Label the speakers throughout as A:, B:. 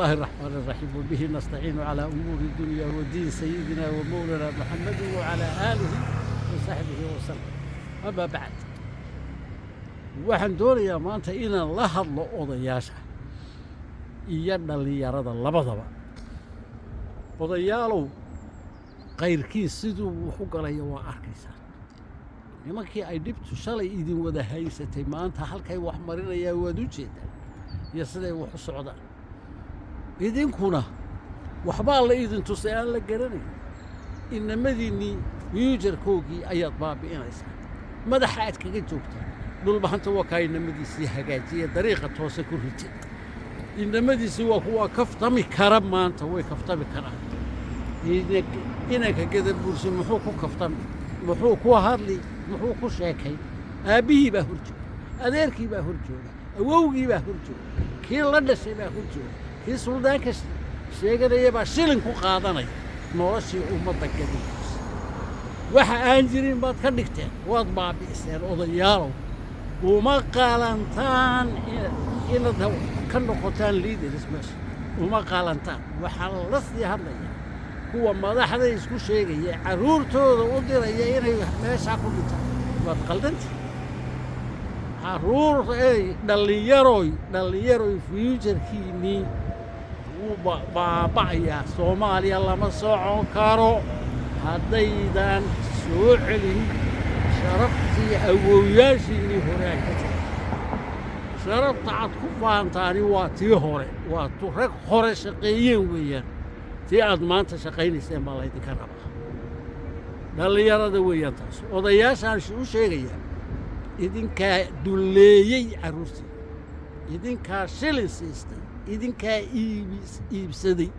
A: الله الرحمن الرحيم وبه نستعين على أمور الدنيا والدين سيدنا ومولانا محمد وعلى آله وصحبه وسلم. أما بعد waxaan doonayaa maanta inaan la hadlo odayaasha iyo dhalinyarada labadaba. Odayaalow qayrkiis siduu wax u galayo waa arkaysaa. Nimankii ay dhibtu shalay idin wada haysatay maanta halkay wax marinayaan waad u jeedaa iyo siday wax u socdaan. idinkuna waxbaa la idin tusay aan la garanayn inamadiinnii miyuujarkoogii ayaad baabi'inaysaa madaxa aad kaga joogtaa dhulbahanta waa kaa inamadiisii hagaajiya dariiqa toose ku ritay inamadiisii waa kuwa kaftami kara maanta way kaftami karaan inanka gadabuursi muxuu ku kaftami muxuu ku hadli muxuu ku sheekay aabbihii baa hor jooga adeerkii baa hor jooga awowgii baa hor jooga kii la dhashay baa hor jooga kii suldaanka sheeganaya baa shilin ku qaadanaya noloshii ummadda gadigiisa waxa aan jirin baad ka dhigteen waad baabi'iseen odayaalow uma qaalantaan inaad ka noqotaan leaders meesha uma qaalantaan waxaa la sii hadlaya kuwa madaxda isku sheegaya carruurtooda u diraya inay meeshaa ku dhintaan waad qaldantii carruur dhallinyaroy fuujarkiinnii wuu baaba'ayaa soomaaliya lama socon karo haddaydan soo celin sharaftii awowyaashiinnii hore ay ka tageen sharafta aad ku faantaani waa tii hore waa rag hore shaqeeyeen weeyaan tii aad maanta shaqaynayseen baa laydinka rabaa dhallinyarada weeyaan taas odayaashaan u sheegayaa idinkaa dulleeyey carruurtii idinkaa shilin siistay idinkaa iibsaday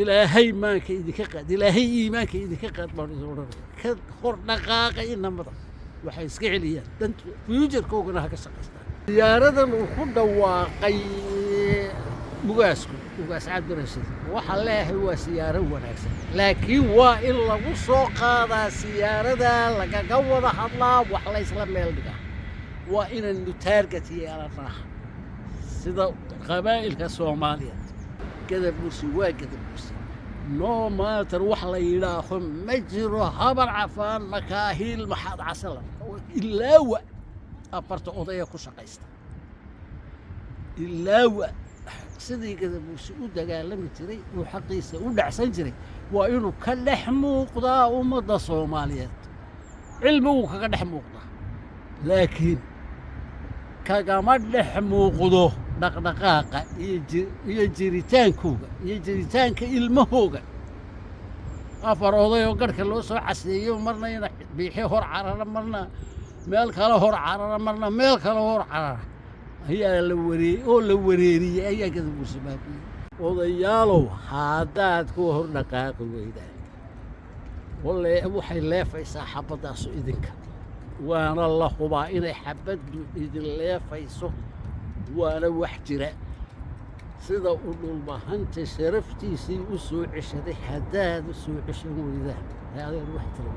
A: ilaahay maanka idinka qaad ilaahay iimaanka idinka qaad baan idin odhanaya ka hor dhaqaaqa inamada waxay iska celiyaan danta fuujarkoogana ha ka shaqaystaan siyaaradan uu ku dhawaaqay ugaas cabdirashiid waxaa leeyahay waa siyaaro wanaagsan laakiin waa in lagu soo qaadaa siyaaradaa lagaga wada hadlaa wax laysla meel dhigaa waa inaynu taarget yeelanaa sida qabaa'ilka soomaaliyeed gadabuursi waa gadabuursi no matter wax la yidhaaho ma jiro habar cafaan makaahiil maxaad casalan ilaawa afarta odaya ku shaqaysta ilaawa sidii gadabuursi u dagaalami jiray uu xaqiisa u dhacsan jiray waa inuu ka dhex muuqdaa ummadda soomaaliyeed cilmi wuu kaga dhex muuqdaa laakiin kagama dhex muuqdo dhaqdhaqaaqa iyo jiritaankooga iyo jiritaanka ilmahooga afar odayoo garhka loo soo caseeyo marna ina biixi hor carara marna meel kale hor carara marna meel kale hor carara ayaa la wareeriyey ayaa gadabuursi baabiyey odayaalow haddaad ku hor dhaqaaqi weydaan waxay leefaysaa xabaddaasu idinka waana la hubaa inay xabaddu idin leefayso waana wax jira sida uu dhulbahanta sharaftiisii u soo ceshaday haddaad u soo ceshan weydaan adeer wax jira